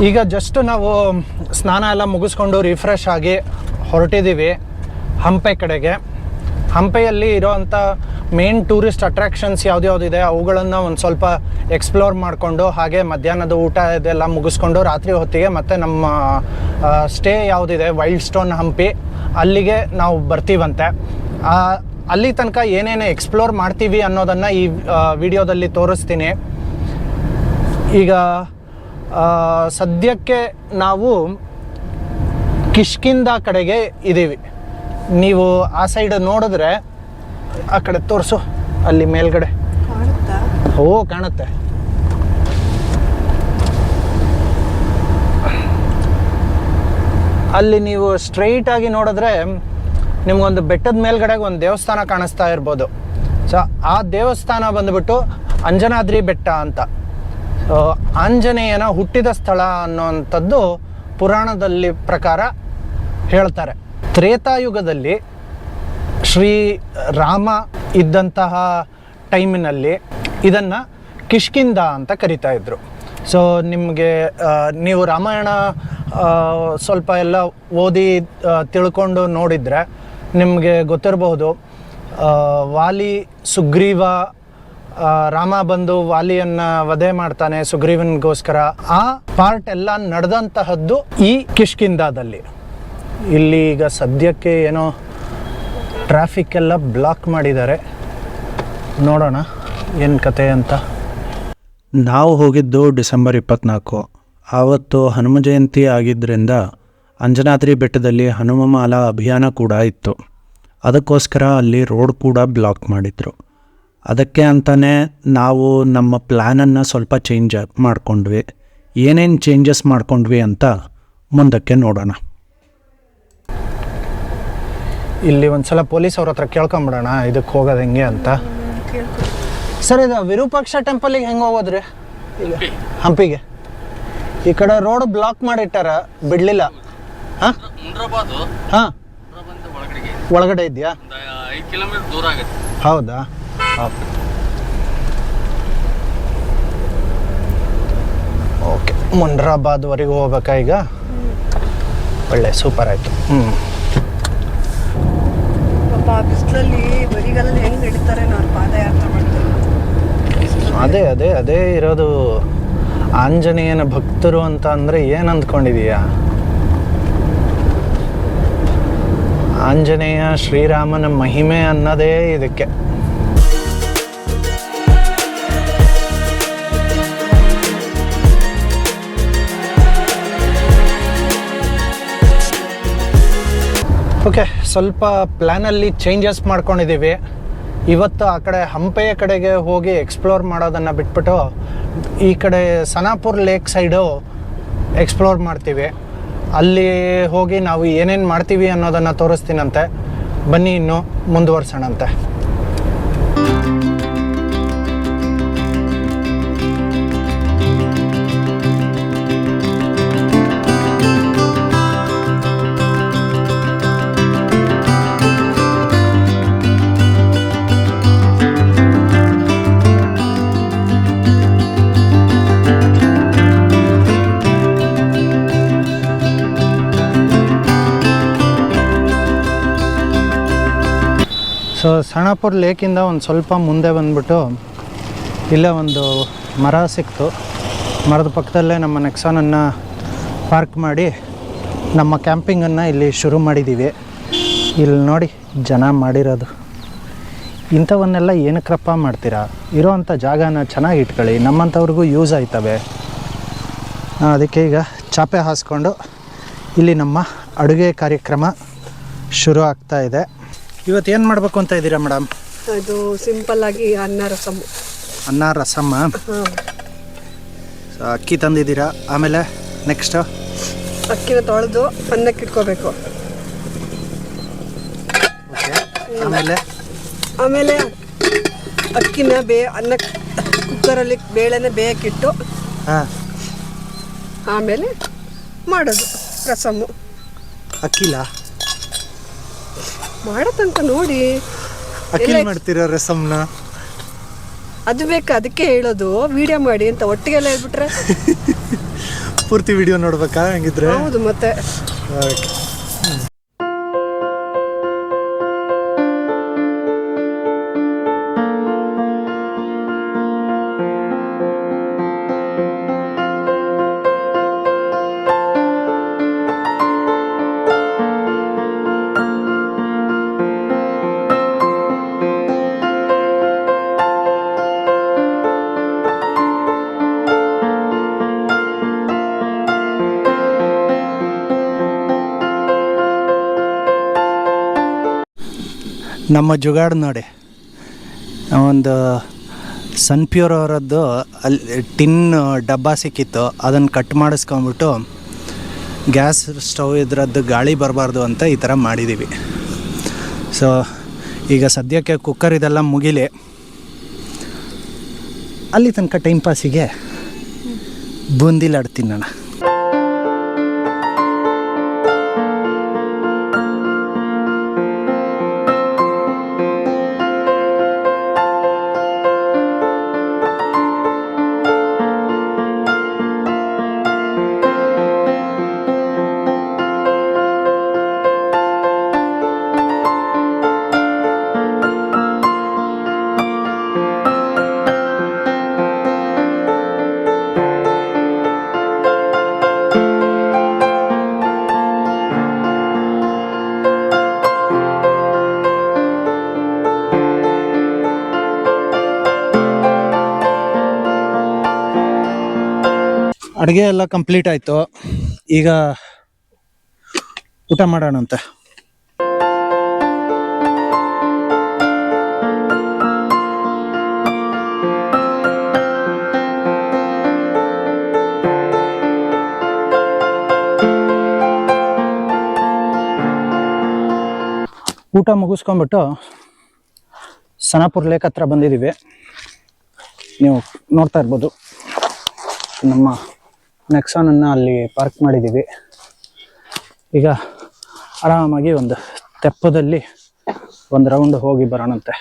ಈಗ ಜಸ್ಟ್ ನಾವು ಸ್ನಾನ ಎಲ್ಲ ಮುಗಿಸ್ಕೊಂಡು ರಿಫ್ರೆಶ್ ಆಗಿ ಹೊರಟಿದ್ದೀವಿ ಹಂಪೆ ಕಡೆಗೆ. ಹಂಪೆಯಲ್ಲಿ ಇರೋವಂಥ ಮೇನ್ ಟೂರಿಸ್ಟ್ ಅಟ್ರಾಕ್ಷನ್ಸ್ ಯಾವ್ದ್ಯಾವ್ದಿದೆ ಅವುಗಳನ್ನು ಒಂದು ಸ್ವಲ್ಪ ಎಕ್ಸ್ಪ್ಲೋರ್ ಮಾಡಿಕೊಂಡು, ಹಾಗೆ ಮಧ್ಯಾಹ್ನದ ಊಟ ಇದೆಲ್ಲ ಮುಗಿಸ್ಕೊಂಡು ರಾತ್ರಿ ಹೊತ್ತಿಗೆ ಮತ್ತೆ ನಮ್ಮ ಸ್ಟೇ ಯಾವುದಿದೆ ವೈಲ್ಡ್ ಸ್ಟೋನ್ ಹಂಪಿ ಅಲ್ಲಿಗೆ ನಾವು ಬರ್ತೀವಂತೆ. ಅಲ್ಲಿ ತನಕ ಏನೇನು ಎಕ್ಸ್ಪ್ಲೋರ್ ಮಾಡ್ತೀವಿ ಅನ್ನೋದನ್ನು ಈ ವಿಡಿಯೋದಲ್ಲಿ ತೋರಿಸ್ತೀನಿ. ಈಗ ಸದ್ಯಕ್ಕೆ ನಾವು ಕಿಷ್ಕಿಂಧ ಕಡೆಗೆ ಇದ್ದೀವಿ. ನೀವು ಆ ಸೈಡ್ ನೋಡಿದ್ರೆ ಆ ಕಡೆ ತೋರಿಸು, ಅಲ್ಲಿ ಮೇಲ್ಗಡೆ ಕಾಣುತ್ತೆ. ಅಲ್ಲಿ ನೀವು ಸ್ಟ್ರೈಟ್ ಆಗಿ ನೋಡಿದ್ರೆ ನಿಮ್ಗೊಂದು ಬೆಟ್ಟದ ಮೇಲ್ಗಡೆಗೆ ಒಂದು ದೇವಸ್ಥಾನ ಕಾಣಿಸ್ತಾ ಇರ್ಬೋದು. ಸೊ ಆ ದೇವಸ್ಥಾನ ಬಂದುಬಿಟ್ಟು ಅಂಜನಾದ್ರಿ ಬೆಟ್ಟ ಅಂತ. ಆಂಜನೇಯನ ಹುಟ್ಟಿದ ಸ್ಥಳ ಅನ್ನೋವಂಥದ್ದು ಪುರಾಣದಲ್ಲಿ ಪ್ರಕಾರ ಹೇಳ್ತಾರೆ. ತ್ರೇತಾಯುಗದಲ್ಲಿ ಶ್ರೀರಾಮ ಇದ್ದಂತಹ ಟೈಮಿನಲ್ಲಿ ಇದನ್ನು ಕಿಷ್ಕಿಂಧ ಅಂತ ಕರಿತಾ ಇದ್ರು. ಸೊ ನಿಮಗೆ ನೀವು ರಾಮಾಯಣ ಸ್ವಲ್ಪ ಎಲ್ಲ ಓದಿ ತಿಳ್ಕೊಂಡು ನೋಡಿದರೆ ನಿಮಗೆ ಗೊತ್ತಿರಬಹುದು, ವಾಲಿ ಸುಗ್ರೀವ ರಾಮ ಬಂದು ವಾಲಿಯನ್ನು ವಧೆ ಮಾಡ್ತಾನೆ ಸುಗ್ರೀವನಿಗೋಸ್ಕರ. ಆ ಪಾರ್ಟ್ ಎಲ್ಲ ನಡೆದಂತಹದ್ದು ಈ ಕಿಷ್ಕಿಂಧದಲ್ಲಿ. ಇಲ್ಲಿ ಈಗ ಸದ್ಯಕ್ಕೆ ಏನೋ ಟ್ರಾಫಿಕ್ ಎಲ್ಲ ಬ್ಲಾಕ್ ಮಾಡಿದ್ದಾರೆ, ನೋಡೋಣ ಏನು ಕತೆ ಅಂತ. ನಾವು ಹೋಗಿದ್ದು ಡಿಸೆಂಬರ್ 24. ಆವತ್ತು ಹನುಮ ಜಯಂತಿ ಆಗಿದ್ದರಿಂದ ಅಂಜನಾದ್ರಿ ಬೆಟ್ಟದಲ್ಲಿ ಹನುಮಮಾಲಾ ಅಭಿಯಾನ ಕೂಡ ಇತ್ತು. ಅದಕ್ಕೋಸ್ಕರ ಅಲ್ಲಿ ರೋಡ್ ಕೂಡ ಬ್ಲಾಕ್ ಮಾಡಿದರು. ಅದಕ್ಕೆ ಅಂತಲೇ ನಾವು ನಮ್ಮ ಪ್ಲ್ಯಾನನ್ನು ಸ್ವಲ್ಪ ಚೇಂಜ್ ಮಾಡ್ಕೊಂಡ್ವಿ. ಏನೇನು ಚೇಂಜಸ್ ಮಾಡ್ಕೊಂಡ್ವಿ ಅಂತ ಮುಂದಕ್ಕೆ ನೋಡೋಣ. ಇಲ್ಲಿ ಒಂದು ಸಲ ಪೊಲೀಸ್ ಅವ್ರ ಹತ್ರ ಕೇಳ್ಕೊಂಬಿಡೋಣ ಇದಕ್ಕೆ ಹೋಗೋದು ಹೆಂಗೆ ಅಂತ. ಸರ್, ಇದು ವಿರೂಪಾಕ್ಷ ಟೆಂಪಲಿಗೆ ಹೆಂಗೆ ಹೋಗೋದ್ರಿ? ಈಗ ಹಂಪಿಗೆ ಈ ಕಡೆ ರೋಡ್ ಬ್ಲಾಕ್ ಮಾಡಿಟ್ಟಾರ, ಬಿಡಲಿಲ್ಲ. ಹಾಂ ಹಾಂ, ಒಳಗಡೆ ಇದೆಯಾ? 5 ಕಿಲೋಮೀಟರ್ ದೂರ ಆಗುತ್ತೆ. ಹೌದಾ? ಓಕೆ, ಮುನ್ರಾಬಾದ್ವರೆಗೂ ಹೋಗ್ಬೇಕಾ ಈಗ? ಒಳ್ಳೆ ಸೂಪರ್ ಆಯಿತು. ಬಿಸಿಲಲ್ಲಿ ಬರಿಗಾಲಲ್ಲಿ ಹೆಂಗೆ ನಡೀತಾರೆ ನಾವು ಪಾದಯಾತ್ರೆ ಮಾಡ್ತಾರೆ. ಅದೇ ಇರೋದು ಆಂಜನೇಯನ ಭಕ್ತರು ಅಂತ ಅಂದರೆ ಏನು ಅಂದ್ಕೊಂಡಿದೀಯಾ? ಆಂಜನೇಯ ಶ್ರೀರಾಮನ ಮಹಿಮೆ ಅನ್ನೋದೇ ಇದಕ್ಕೆ. ಓಕೆ, ಸ್ವಲ್ಪ ಪ್ಲ್ಯಾನಲ್ಲಿ ಚೇಂಜಸ್ ಮಾಡ್ಕೊಂಡಿದ್ದೀವಿ. ಇವತ್ತು ಆ ಕಡೆ ಹಂಪೆಯ ಕಡೆಗೆ ಹೋಗಿ ಎಕ್ಸ್ಪ್ಲೋರ್ ಮಾಡೋದನ್ನು ಬಿಟ್ಬಿಟ್ಟು ಈ ಕಡೆ ಸನಾಪುರ್ ಲೇಕ್ ಸೈಡು ಎಕ್ಸ್ಪ್ಲೋರ್ ಮಾಡ್ತೀವಿ. ಅಲ್ಲಿ ಹೋಗಿ ನಾವು ಏನೇನು ಮಾಡ್ತೀವಿ ಅನ್ನೋದನ್ನು ತೋರಿಸ್ತೀನಂತೆ. ಬನ್ನಿ ಇನ್ನು ಮುಂದುವರ್ಸೋಣಂತೆ. ಸೊ ಸಣಾಪುರ ಲೇಕಿಂದ ಒಂದು ಸ್ವಲ್ಪ ಮುಂದೆ ಬಂದ್ಬಿಟ್ಟು ಇಲ್ಲೇ ಒಂದು ಮರ ಸಿಕ್ತು. ಮರದ ಪಕ್ಕದಲ್ಲೇ ನಮ್ಮ ನೆಕ್ಸಾನನ್ನು ಪಾರ್ಕ್ ಮಾಡಿ ನಮ್ಮ ಕ್ಯಾಂಪಿಂಗನ್ನು ಇಲ್ಲಿ ಶುರು ಮಾಡಿದ್ದೀವಿ. ಇಲ್ಲಿ ನೋಡಿ ಜನ ಮಾಡಿರೋದು. ಇಂಥವನ್ನೆಲ್ಲ ಏನಕ್ರಪ್ಪ ಮಾಡ್ತೀರಾ? ಇರೋವಂಥ ಜಾಗನ ಚೆನ್ನಾಗಿ ಇಟ್ಕೊಳ್ಳಿ, ನಮ್ಮಂಥವ್ರಿಗೂ ಯೂಸ್ ಆಯ್ತವೆ. ಅದಕ್ಕೆ ಈಗ ಚಾಪೆ ಹಾಸ್ಕೊಂಡು ಇಲ್ಲಿ ನಮ್ಮ ಅಡುಗೆ ಕಾರ್ಯಕ್ರಮ ಶುರು ಆಗ್ತಾ ಇದೆ. ಇವತ್ತು ಏನು ಮಾಡಬೇಕು ಅಂತ ಇದ್ದೀರಾ ಮೇಡಮ್? ಅದು ಸಿಂಪಲ್ ಆಗಿ ಅನ್ನ ರಸಮ್ಮ. ಅಕ್ಕಿ ತಂದಿದ್ದೀರಾ, ಆಮೇಲೆ ನೆಕ್ಸ್ಟ್ ಅಕ್ಕಿನ ತೊಳೆದು ಅನ್ನಕ್ಕೆ ಇಟ್ಕೋಬೇಕು. ಆಮೇಲೆ ಅಕ್ಕಿನ ಅನ್ನ ಕುಕ್ಕರಲ್ಲಿ ಬೇಳೆನ ಬೇಯಕ್ಕಿಟ್ಟು ಆಮೇಲೆ ಮಾಡೋದು ರಸಮ್ಮು. ಅಕ್ಕಿಲ್ಲ ಮಾಡೋ ತನಕ ನೋಡಿ ಅಕ್ಕಿ ಮಾಡ್ತೀರಾ ರಸಮ್ನ? ಅದು ಬೇಕಾ, ಅದಕ್ಕೆ ಹೇಳೋದು ವಿಡಿಯೋ ಮಾಡಿ ಅಂತ. ಒಟ್ಟಿಗೆಲ್ಲ ಹೇಳ್ಬಿಟ್ರೆ ಪೂರ್ತಿ ವಿಡಿಯೋ ನೋಡ್ಬೇಕಾ ಹಂಗಿದ್ರೆ? ಹೌದು ಮತ್ತೆ. ನಮ್ಮ ಜುಗಾಡ್ ನೋಡಿ, ಒಂದು ಸನ್ಪ್ಯೂರ್ ಅವರದ್ದು ಅಲ್ಲಿ ಟಿನ್ ಡಬ್ಬ ಸಿಕ್ಕಿತ್ತು, ಅದನ್ನು ಕಟ್ ಮಾಡಿಸ್ಕೊಂಬಿಟ್ಟು ಗ್ಯಾಸ್ ಸ್ಟವ್ ಇದ್ರದ್ದು ಗಾಳಿ ಬರಬಾರ್ದು ಅಂತ ಈ ಥರ ಮಾಡಿದ್ದೀವಿ. ಸೊ ಈಗ ಸದ್ಯಕ್ಕೆ ಕುಕ್ಕರ್ ಇದೆಲ್ಲ ಮುಗಿಲಿ, ಅಲ್ಲಿ ತನಕ ಟೈಮ್ ಪಾಸಿಗೆ ಬೂಂದಿಲಾಡ್ತೀನಿ ನಾನು. ಅಡುಗೆ ಎಲ್ಲ ಕಂಪ್ಲೀಟ್ ಆಯಿತು, ಈಗ ಊಟ ಮಾಡೋಣಂತೆ. ಊಟ ಮುಗಿಸ್ಕೊಂಬಿಟ್ಟು ಸನಾಪುರ್ ಲೇಕ್ ಹತ್ರ ಬಂದಿದ್ದೀವಿ. ನೀವು ನೋಡ್ತಾ ಇರ್ಬೋದು, ನಮ್ಮ ನೆಕ್ಸಾನನ್ನು ಅಲ್ಲಿ ಪಾರ್ಕ್ ಮಾಡಿದ್ದೀವಿ. ಈಗ ಆರಾಮಾಗಿ ಒಂದು ತೆಪ್ಪದಲ್ಲಿ ಒಂದು ರೌಂಡ್ ಹೋಗಿ ಬರೋಣಂತೆ.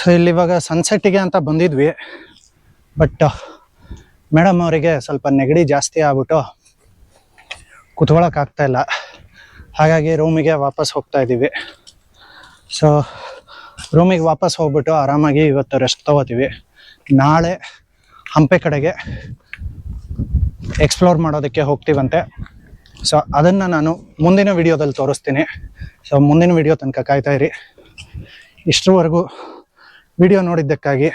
ಸೊ ಇಲ್ಲಿವಾಗ ಸನ್ಸೆಟ್ಟಿಗೆ ಅಂತ ಬಂದಿದ್ವಿ, ಬಟ್ ಮೇಡಮ್ ಅವರಿಗೆ ಸ್ವಲ್ಪ ನೆಗಡಿ ಜಾಸ್ತಿ ಆಗ್ಬಿಟ್ಟು ಕುತ್ಕೊಳ್ಳೋಕ್ಕಾಗ್ತಾಯಿಲ್ಲ. ಹಾಗಾಗಿ ರೂಮಿಗೆ ವಾಪಸ್ ಹೋಗ್ತಾ ಇದ್ದೀವಿ. ಸೊ ರೂಮಿಗೆ ವಾಪಸ್ ಹೋಗ್ಬಿಟ್ಟು ಆರಾಮಾಗಿ ಇವತ್ತು ರೆಸ್ಟ್ ತೊಗೋತೀವಿ. ನಾಳೆ ಹಂಪೆ ಕಡೆಗೆ ಎಕ್ಸ್ಪ್ಲೋರ್ ಮಾಡೋದಕ್ಕೆ ಹೋಗ್ತೀವಂತೆ. ಸೊ ಅದನ್ನು ನಾನು ಮುಂದಿನ ವಿಡಿಯೋದಲ್ಲಿ ತೋರಿಸ್ತೀನಿ. ಸೊ ಮುಂದಿನ ವಿಡಿಯೋ ತನಕ ಕಾಯ್ತಾ ಇರಿ. ಇಷ್ಟರವರೆಗೂ ವಿಡಿಯೋ ನೋಡಿದ್ದಕ್ಕಾಗಿ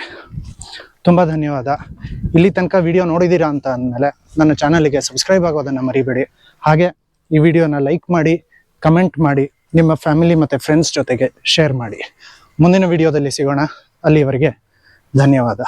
ತುಂಬ ಧನ್ಯವಾದ. ಇಲ್ಲಿ ತನಕ ವಿಡಿಯೋ ನೋಡಿದ್ದೀರಾ ಅಂತ ಅಂದಮೇಲೆ ನನ್ನ ಚಾನಲಿಗೆ ಸಬ್ಸ್ಕ್ರೈಬ್ ಆಗೋದನ್ನು ಮರಿಬೇಡಿ. ಹಾಗೆ ಈ ವಿಡಿಯೋನ ಲೈಕ್ ಮಾಡಿ, ಕಮೆಂಟ್ ಮಾಡಿ, ನಿಮ್ಮ ಫ್ಯಾಮಿಲಿ ಮತ್ತು ಫ್ರೆಂಡ್ಸ್ ಜೊತೆಗೆ ಶೇರ್ ಮಾಡಿ. ಮುಂದಿನ ವಿಡಿಯೋದಲ್ಲಿ ಸಿಗೋಣ. ಅಲ್ಲಿವರೆಗೆ ಧನ್ಯವಾದ.